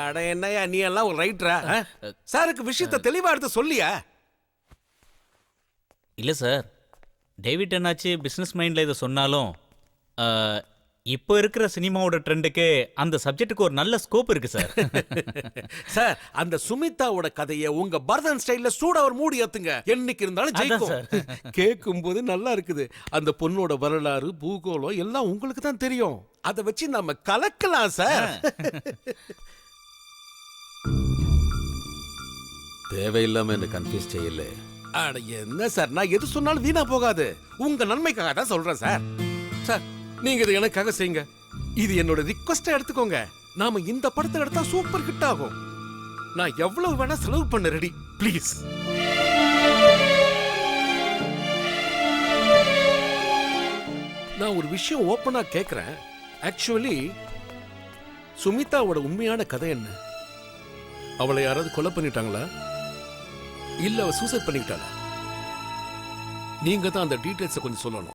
அட என்னையா நீ எல்லாம் ஒரு ரைட்டரா? சாருக்கு விஷயத்தை தெளிவா எடுத்து சொல்லியா? இல்லை சார், டேவிட் என்னாச்சு பிஸ்னஸ் மைண்டில் இதை சொன்னாலும் இப்போ இருக்கிற சினிமாவோட ட்ரெண்டுக்கு அந்த சப்ஜெக்ட்டுக்கு ஒரு நல்ல ஸ்கோப் இருக்கு சார். சார் அந்த சுமிதாவோட கதையை உங்க பரதன் ஸ்டைல்ல சூட ஒரு மூடி ஏத்துங்க, என்னைக்கு இருந்தாலும் ஜெயிக்கும். கேட்கும் போது நல்லா இருக்குது. அந்த பொண்ணோட வரலாறு பூகோளம் எல்லாம் உங்களுக்கு தான் தெரியும். அதை வச்சு நம்ம கலக்கலாம் சார். தேவையில்லாம என்ன கன்ஃபியூஸ் செய்யல. அட என்ன சார், நான் எது சொன்னாலும் வீணா போகாது. உங்க நன்மைக்காக தான் சொல்றேன் சார். சார் நீங்க இதை எனக்காக செய்யுங்க. இது என்னோட ரிக்வெஸ்டா எடுத்துக்கோங்க. நாம இந்த படத்தை எடுத்தா சூப்பர் ஹிட் ஆகும். நான் எவ்வளவு வேணா செலவு பண்ண ரெடி. ப்ளீஸ். நான் ஒரு விஷயம் ஓப்பனா கேக்குறேன். ஆக்சுவலி சுமிதாவோட உண்மையான கதை என்ன? அவளை யாராவது கொலை பண்ணிட்டாங்களா, இல்ல அவ சூசைட் பண்ணிக்கிட்டாளா? நீங்க தான் அந்த டீடைல்ஸை கொஞ்சம் சொல்லணும்.